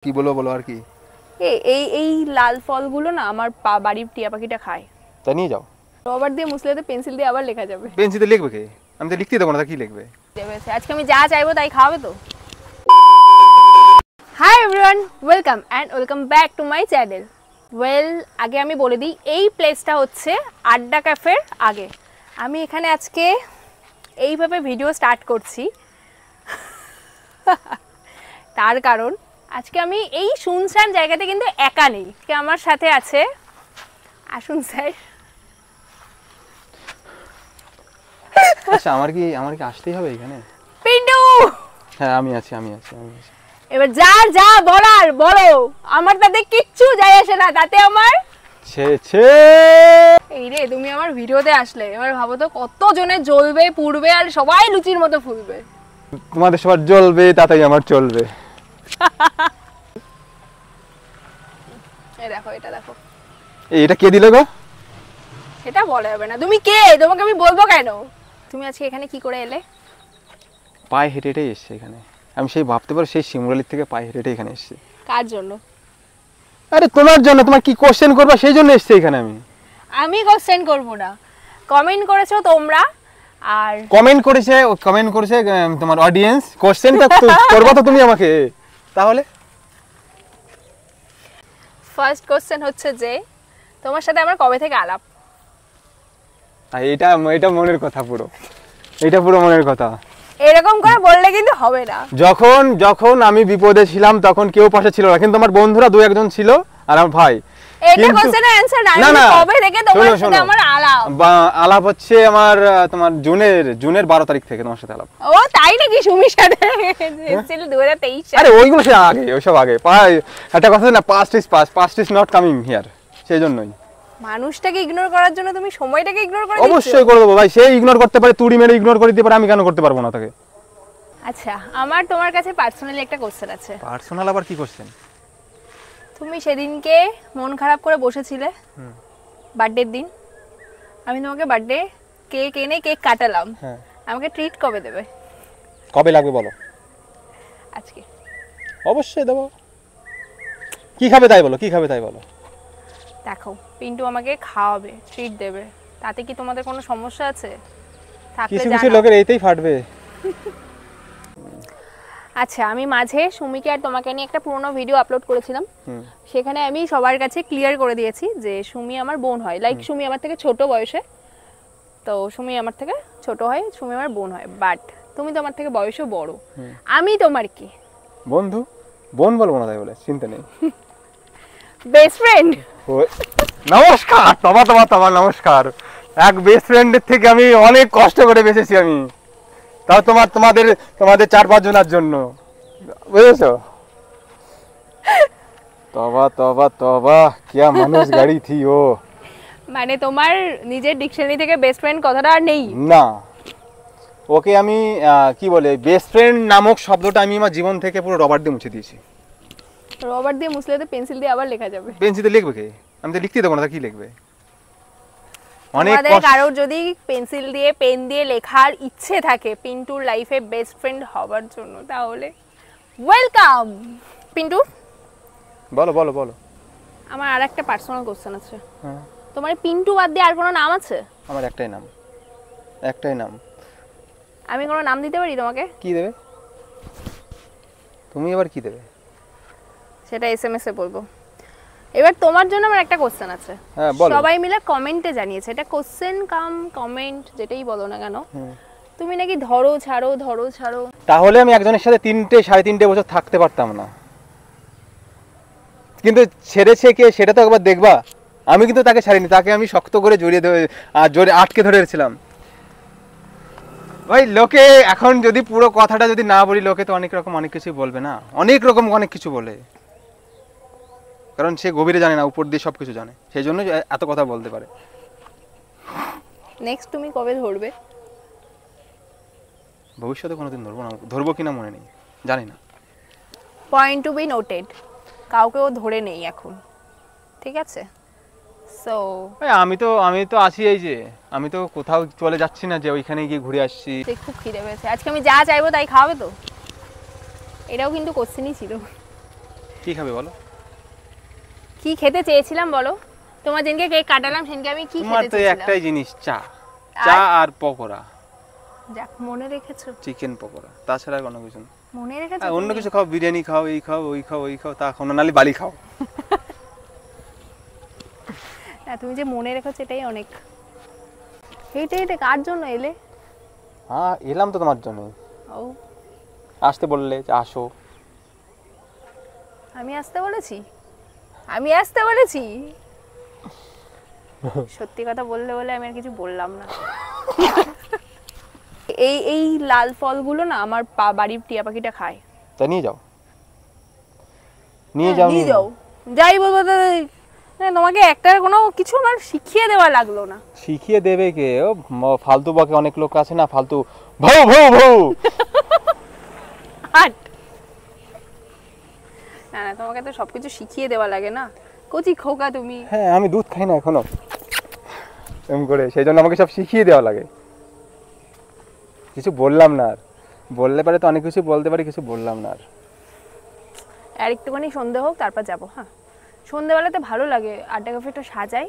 কি বলবো বলো আর কি। এই লাল ফলগুলো না আমার বাড়ির টিয়া পাখিটা খায়। তা নিয়ে যাও। রবার দিয়ে মুছলে পেন্সিল দিয়ে আবার লেখা যাবে। পেন্সিলে লিখবে কে? আমি তো লিখতে দেবো না, তা কি লিখবে? আজকে আমি যা চাইবো তাই খাওয়াবে তো। Hi everyone, welcome back to my channel. আগে আমি বলে দিই, এই প্লেসটা হচ্ছে আড্ডা ক্যাফের আগে। আমি এখানে আজকে এইভাবে ভিডিও স্টার্ট করছি তার কারণ আজকে আমি এই শুনশান জায়গাতে কিন্তু একা নেই। আমার সাথে আছে, আসুন স্যার। আচ্ছা, আমার কি আসতেই হবে এখানে? পিন্টু, হ্যাঁ আমি আছি। এবার যার যা বলার বলো, আমার তাতে কিচ্ছু যায় আসে না, তাতে আমার এই রে। তুমি আমার ভিডিওতে আসলে এবার ভাবো তো কত জনে জ্বলবে পুড়বে আর সবাই লুচির মতো ফুলবে। তোমাদের সবার জ্বলবে তাতেই আমার চলবে। এই দেখো, এটা দেখো। এটা কে দিলে গো? এটা বলা যাবে না। তুমি কে? তোমাকে আমি বলবো কেন? তুমি আজকে এখানে কি করে এলে? পায়ে হেঁটে হেঁটে এসছে এখানে। আমি সেই ভাবতে পারো, সেই শিমুরালির থেকে পায়ে হেঁটে হেঁটে এখানে এসেছি। কার জন্য? আরে তোমার জন্য। তোমার কি কোশ্চেন করবা সেই জন্য এসেছি এখানে। আমি কোশ্চেন করব না। কমেন্ট করেছো তোমরা, আর কমেন্ট করেছে তোমার অডিয়েন্স। কোশ্চেনটা করবা তো তুমি আমাকে। তাহলে ফার্স্ট কোশ্চেন হচ্ছে যে তোমার সাথে আমার কবে থেকে আলাপ? এটা মনের কথা, পুরো মনের কথা। এরকম করে বললে কিন্তু হবে না। যখন আমি বিপদে ছিলাম তখন কেউ পাশে ছিল না, কিন্তু আমার বন্ধুরা দু একজন ছিল আর আমার ভাই। এটা কোশ্চেনের অ্যানসার না। কবে থেকে তোমার সাথে আমার আলাপ? আলাপ হচ্ছে আমার তোমার জুনের 12 তারিখ থেকে তোমার সাথে আলাপ। ও তাই নাকি? সুমির সাথে ছিল 2023 সালে। আরে ওইগুলো সে আগে, ওইসব আগে। একটা কথা না, past is not coming here. সেইজন্যই মানুষটাকে ইগনোর করার জন্য তুমি সময়টাকে ইগনোর করে দিচ্ছ। অবশ্যই করে দেবো ভাই। সে ইগনোর করতে পারে, তুড়ি মেরে ইগনোর করে দিতে পারে, আমি কেন করতে পারবো না তাকে? আচ্ছা, আমার তোমার কাছে পার্সোনালি একটা কোশ্চেন আছে। পার্সোনাল আবার কি কোশ্চেন? তুমি সেদিনকে মন খারাপ করে বসেছিলে বার্থডের দিন। আমি তোমাকে বার্থডে কেক এনে কেক কাটালাম। আমাকে ট্রিট কবে দেবে? কবে লাগবে বলো? আজকে। অবশ্যই দেবো। কি খাবে তাই বলো? দেখো, পিন্টু আমাকে খাওয়াবে, ট্রিট দেবে, তাতে কি তোমাদের কোনো সমস্যা আছে? থাকলে কিছু লোকের এইতেই ফাটবে। আচ্ছা, আমি মাঝে সুমিকে আর তোমাকে নিয়ে একটা পুরনো ভিডিও আপলোড করেছিলাম। সেখানে আমি সবার কাছে ক্লিয়ার করে দিয়েছি যে সুমি আমার বোন হয়। লাইক সুমি আমার থেকে ছোট বয়সে, তো সুমি আমার থেকে ছোট হয়, সুমি আমার বোন হয়। বাট তুমি তো আমার থেকে বয়সে বড়। আমি তোমার কি বন্ধু? বোন বলবো না তাই বলে চিন্তা নেই। Best friend. নমস্কার। তোমার নমস্কার। এক বেস্ট ফ্রেন্ডের থেকে আমি অনেক কষ্ট করে বেঁচেছি আমি। তাও তোমাদের 4-5 জনের জন্য, বুঝেছো? তবা কিয়া মানুষ গাড়ি থি ও। মানে তোমার নিজের ডিকশনারি থেকে বেস্ট ফ্রেন্ড কথাটা আর নেই? না, ওকে আমি কি বলে, বেস্ট ফ্রেন্ড নামক শব্দটা আমি আমার জীবন থেকে পুরো রবার দিয়ে মুছে দিয়েছি। রবার দিয়ে মুছলে তো পেন্সিল দিয়ে আবার লেখা যাবে। পেন্সিলে লিখবে কে? আমি তো লিখতে দেবো না, তা কি লিখবে? তোমাদের কারোর যদি পেন্সিল দিয়ে পেন দিয়ে লেখার ইচ্ছে থাকে পিন্টুর লাইফে বেস্ট ফ্রেন্ড হবার জন্য, তাহলে ওয়েলকাম পিন্টু। বলো। আমার আর একটা পার্সোনাল কোশ্চেন আছে। তোমার পিন্টু বাদ দিয়ে আর কোনো নাম আছে? আমার একটাই নাম। আমি কোনো নাম দিতে পারি তোমাকে? কি দেবে তুমি? এবার কি দেবে সেটা এসএমএস এ বলবো। এবার তোমার জন্য আমার একটা কোশ্চেন আছে। সবাই মিলে কমেন্টে জানিয়েছে, এটা কোশ্চেন কাম কমেন্ট যেটাই বলো না কেন, তুমি নাকি ধরো ছাড়ো। তাহলে আমি একজনের সাথে 3-3.5 বছর থাকতে পারতাম না, কিন্তু ছেড়েছে কে সেটা তো একবার দেখবা। আমি কিন্তু তাকে ছাড়িনি, তাকে আমি শক্ত করে জড়িয়ে আটকে ধরেছিলাম। ভাই লোকে এখন যদি পুরো কথাটা যদি না বলি, লোকে তো অনেক কিছু বলবে না, অনেক কিছু বলে। কারণ সে গভীরে জানে না, উপর দিয়ে সবকিছু জানে, সেই জন্য এত কথা বলতে পারে। নেক্সট তুমি কবে ধরবে? ভবিষ্যতে কোনোদিন ধরবো কিনা মনে নেই, জানি না। Point to be noted. কাউকেও ধরে নেই এখন, ঠিক আছে? সো আমি তো আছি, এই যে আমি তো কোথাও চলে যাচ্ছি না যে ওইখানে গিয়ে ঘুরে আসছি। খুব খিদে পেয়েছে, আজকে আমি যা চাইবো তাই খাওয়াবে তো? এটাও কিন্তু কোশ্চেনই ছিল। কি খাবে বলো? কি খেতে চেয়েছিলাম বলো? তোমার যেদিনকে কেক কাটালাম সেদিনকে আমি কি তোমার খেতে তো চেয়েছিলাম? একটাই জিনিস, চা। চা আর পকোড়া। যাক, মনে রেখেছো। চিকেন পকোড়া, তাছাড়া কোনো কিছু না। মনে রেখেছো? অন্য কিছু খাও, বিরিয়ানি খাও, এই খাও, ওই খাও, ওই খাও, তা খাও না, নালে বালি খাও। না, তুমি যে মনে রেখেছো এটাই অনেক। হেঁটে হেঁটে কার জন্য এলে? হ্যাঁ, এলাম তো তোমার জন্য। ও, আসতে বললে যে আসো। আমি আসতে বলেছি? আমি আসতে বলেছি? সত্যি কথা বললে বলে আমি আর কিছু বললাম না। এই এই লাল ফলগুলো না আমার বাড়ির টিয়া পাখিটা খায়। তা নিয়ে যাও, নিয়ে যাও, নিয়ে যাও। যাই বলবো তো, তোমাকে একটা কোনো কিছু আমার শিখিয়ে দেওয়া লাগলো না। শিখিয়ে দেবে কে? ও ফালতু বকে অনেক লোক আছে না, ফালতু ভৌ ভৌ ভৌ। হাট। না না, তোমাকে তো সবকিছু শিখিয়ে দেওয়া লাগে না, কচি খোকা তুমি। হ্যাঁ, আমি দুধ খাই না এখনো এরকম করে, সেই জন্য আমাকে সব শিখিয়ে দেওয়া লাগে। কিছু বললাম না আর, বললে পারে তো অনেক কিছু বলতে পারি, কিছু বললাম না আর। আর একটুখানি সন্ধে হোক তারপর যাবো। হ্যাঁ, সন্ধেবেলাতে ভালো লাগে, আড্ডা ক্যাফে একটু সাজাই।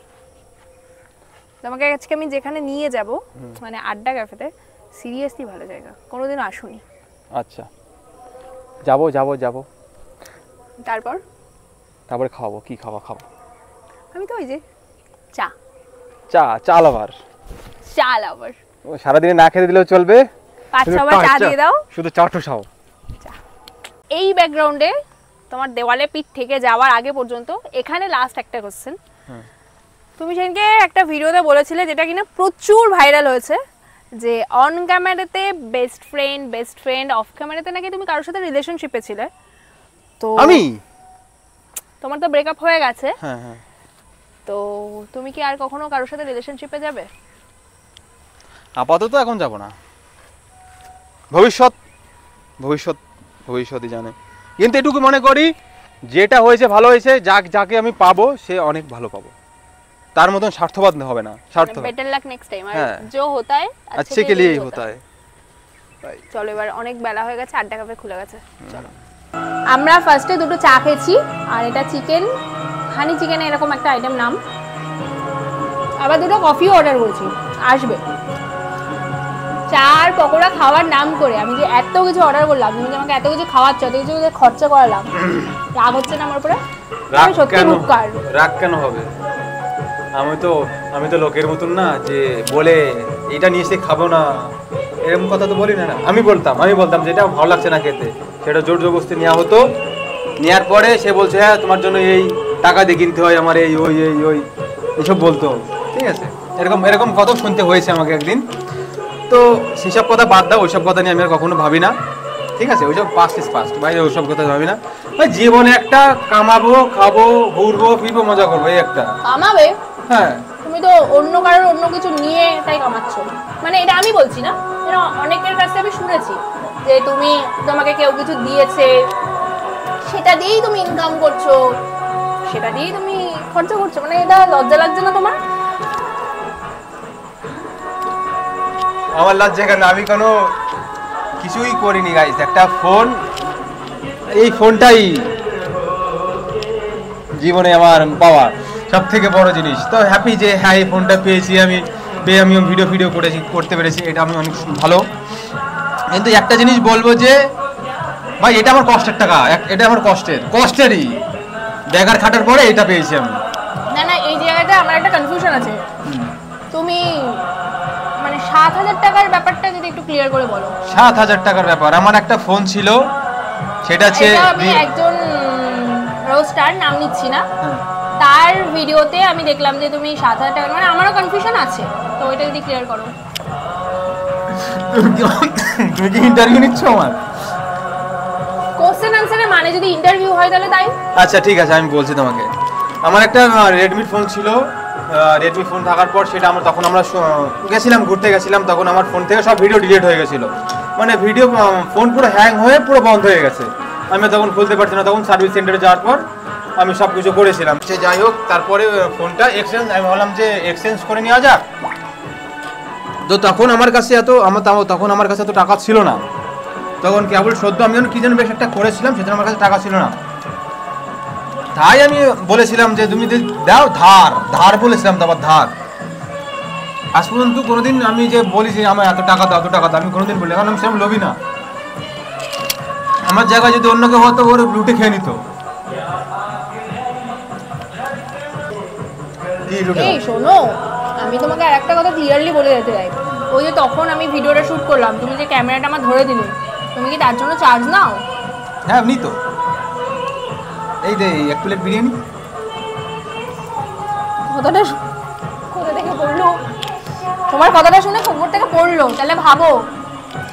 তোমাকে আজকে আমি যেখানে নিয়ে যাব, মানে আড্ডা ক্যাফেতে, সিরিয়াসলি ভালো জায়গা, কোনোদিনও আসুনি। আচ্ছা, যাবো যাবো যাবো। তারপর তারপরে খাওয়াবো, কি খাওয়া খাবো? আমি তো ওই যে চা। চা? চা লাভার? চা লাভার। ও সারাদিনে না খেতে দিলেও চলবে, 5-6 বার চা দিয়ে দাও, শুধু চাটু খাও। এই ব্যাকগ্রাউন্ডে তোমার দেওয়ালে পিঠ থেকে যাওয়ার আগে পর্যন্ত এখানে লাস্ট একটা কোশ্চেন। তুমি সেদিনকে একটা ভিডিওতে বলেছিলে, যেটা কিনা প্রচুর ভাইরাল হয়েছে, যে অন ক্যামেরাতে বেস্ট ফ্রেন্ড, অফ ক্যামেরাতে নাকি তুমি কারোর সাথে রিলেশনশিপে ছিলে। তো আমি, তোমার তো ব্রেকআপ হয়ে গেছে, হ্যাঁ হ্যাঁ, তো তুমি কি আর কখনো কারোর সাথে রিলেশনশিপে যাবে? আপাতত এখন যাব না, ভবিষ্যৎ ভবিষ্যৎ ভবিষ্যৎই জানে। কিন্তু এটুকু মনে করি, যেটা হয়েছে ভালো হয়েছে, যাকে আমি পাবো সে অনেক ভালো পাবো, তার মতন স্বার্থবাদ হবে না। স্বার্থ বেটার লাক নেক্সট টাইম। আর হ্যাঁ, जो होता है अच्छे के लिए ही होता है। চলো, এবার অনেক বেলা হয়ে গেছে, আড্ডা ক্যাফে খুলে গেছে, চলো। আমরা ফার্স্টে দুটো চা খেয়েছি, আর এটা চিকেন, হানি চিকেন এরকম একটা আইটেম নাম। আবার দুটো কফিও অর্ডার করেছি, আসবে। চা আর পকোড়া খাওয়ার নাম করে আমি যে এত কিছু অর্ডার করলাম, তুমি যে আমাকে এত কিছু খাওয়াচ্ছ, এত কিছু খরচা করালাম, রাগ হচ্ছে না আমার উপরে? আমি সত্যি উপকার। রাগ কেন হবে? আমি তো লোকের মতন না যে বলে এটা নিয়ে এসে খাবো না, এরকম কথা তো বলি না। আমি বলতাম যেটা ভালো লাগছে না খেতে, সেটা জোর জবরদস্তি নেওয়া হতো। নেওয়ার পরে সে বলছে হ্যাঁ তোমার জন্য এই টাকা দিয়ে কিনতে হয়, আমার এই ওই এইসব বলতো। ঠিক আছে, এরকম কত শুনতে হয়েছে আমাকে একদিন। তো সেসব কথা বাদ দাও, ওইসব কথা নিয়ে আমি আর কখনো ভাবি না। ঠিক আছে, ওইসব পাস্ট ইজ পাস্ট, বাইরে ওইসব কথা ভাবি না। ওই জীবনে একটা কামাবো, খাবো, ঘুরবো, ফিরবো, মজা করবো, এই একটা। কামাবে? হ্যাঁ, তুমি তো অন্য কারোর অন্য কিছু নিয়ে তাই কামাচ্ছ। মানে এটা আমি বলছি না, এটা অনেকের কাছে আমি শুনেছি যে তোমাকে কেউ কিছু দিয়েছে, সেটা দিয়েই তুমি ইনকাম করছো, সেটা দিয়েই তুমি খরচা করছো। মানে এটা লজ্জা লাগছে না তোমার? আমার লজ্জা কেন? আমি কোনো কিছুই করিনি গাইস। একটা ফোন, এই ফোনটাই জীবনে আমার পাওয়া সব থেকে বড় জিনিস। তো হ্যাপি যে হ্যাঁ এই ফোনটা পেয়েছি, আমি ভিডিও করতে পেরেছি, এটা আমি অনেক ভালো। কিন্তু একটা জিনিস বলবো যে ভাই, এটা আমার কষ্টের টাকা, এটা আমার কষ্টেরই বেকার খাটার পরে এটা পেয়েছি আমি। না, এই জায়গাটা আমার একটা কনফিউশন আছে। তুমি মানে 7,000 টাকার ব্যাপারটা যদি একটু ক্লিয়ার করে বলো। 7,000 টাকার ব্যাপার, আমার একটা ফোন ছিল, সেটা হচ্ছে আমি একজন রোস্টার, নাম নিচ্ছি না, তার ভিডিওতে আমি দেখলাম যে তুমি 7,000 টাকা, মানে আমারও কনফিউশন আছে, তো ওইটা যদি ক্লিয়ার করো। তুমি কি ইন্টারভিউ নিচ্ছ আমার? কোশ্চেন আনসারের মানে যদি ইন্টারভিউ হয় তাহলে তাই। আচ্ছা ঠিক আছে, আমি বলছি তোমাকে। আমার একটা রেডমি ফোন ছিল, রেডমি ফোন থাকার পর সেটা তখন আমরা ঘুরতে গেছিলাম, তখন আমার ফোন থেকে সব ভিডিও ডিলিট হয়ে গেছিলো। মানে ফোন পুরো হ্যাং হয়ে পুরো বন্ধ হয়ে গেছে, আমি তখন খুলতে পারছি না। তখন সার্ভিস সেন্টারে যাওয়ার পর আমি সব কিছু করেছিলাম, সে যাই হোক। তারপরে ফোনটা আমি ভাবলাম যে এক্সচেঞ্জ করে নেওয়া যাক। তো তখন আমার কাছে এত টাকা ছিল না। তখন কেবল সদ্য আমি কি যেন বেশ একটা করেছিলাম, সেজন্য আমার কাছে টাকা ছিল না। তাই আমি বলেছিলাম যে তুমি দাও ধার বলেছিলাম তো, আবার ধার। আজ পর্যন্ত কোনোদিন আমি যে বলি যে আমার এত টাকা দাও আমি কোনোদিন বলি, কারণ আমি সেরকম লোভী না। আমার জায়গায় যদি অন্য কেউ হতো ওর লুটে খেয়ে নিত। এই শোনো, আমি তোমাকে আর একটা কথা ক্লিয়ারলি বলে দিতে চাই, ওই যে তখন আমি ভিডিওটা শুট করলাম, তুমি যে ক্যামেরাটা আমার ধরে দিলে, তুমি কি তার জন্য চার্জ নাও? হ্যাঁ এমনি তো। এই যে এক প্লেট বিরিয়ানি। কথাটা কোথা থেকে পড়লো? তোমার কথাটা শুনে খবর থেকে পড়লো, তাহলে ভাবো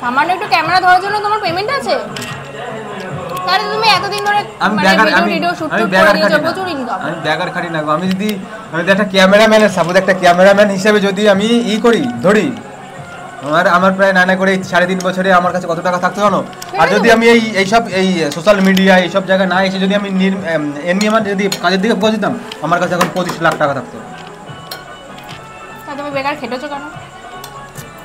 সামান্য একটু ক্যামেরা ধরার জন্য তোমার পেমেন্ট আছে? তাহলে তুমি এতদিন ধরে ভিডিও শুট করে দিয়েছো, প্রচুর ইনকাম। আমি ব্যাগার খাটি না গো। আমি যদি একটা ক্যামেরাম্যানের সাপোজ একটা ক্যামেরাম্যান হিসেবে যদি আমি ধরি, আমার প্রায় না করে 3.5 বছরে আমার কাছে কত টাকা থাকতো জানো? আর যদি আমি এইসব সোশ্যাল মিডিয়া এইসব জায়গায় না এসে যদি আমি এমনি আমার যদি কাজের দিকে ফোকাস দিতাম, আমার কাছে এখন 25 লাখ টাকা থাকতো। তুমি বেকার খেটেছো কেন?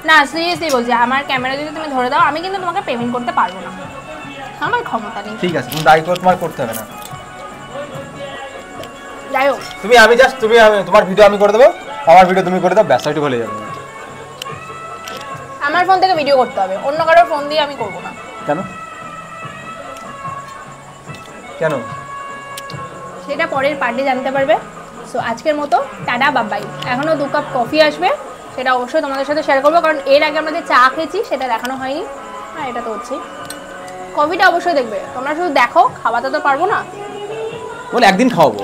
না সিরিয়াসলি বলছি, আমার ক্যামেরা যদি তুমি ধরে দাও, আমি কিন্তু তোমাকে পেমেন্ট করতে পারবো না, আমার ক্ষমতা নেই। ঠিক আছে, তুমি দায়িত্ব তোমার করতে হবে না। যাই হোক, তুমি তোমার ভিডিও আমি করে দেবো, আমার ভিডিও তুমি করে দাও, ব্যাস একটু হয়ে যাবে। আমার ফোন থেকে ভিডিও করতে হবে, অন্য কারোর ফোন দিয়ে আমি করবো না। কেন কেন সেটা পরের পার্টে জানতে পারবে। সো আজকের মতো টাটা বাবাই। এখনও 2 কাপ কফি আসবে, সেটা অবশ্যই তোমাদের সাথে শেয়ার করবো, কারণ এর আগে আমরা যে চা খেয়েছি সেটা দেখানো হয়নি। হ্যাঁ এটা তো হচ্ছেই। কফিটা অবশ্যই দেখবে, তোমরা শুধু দেখো, খাওয়াতে তো পারবো না। বলে একদিন খাওয়াবো,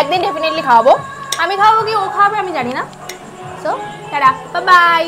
একদিন ডেফিনেটলি খাওয়াবো। আমি খাওয়াবো কি ও খাওয়াবে আমি জানি না। সো টাটা বাবাই।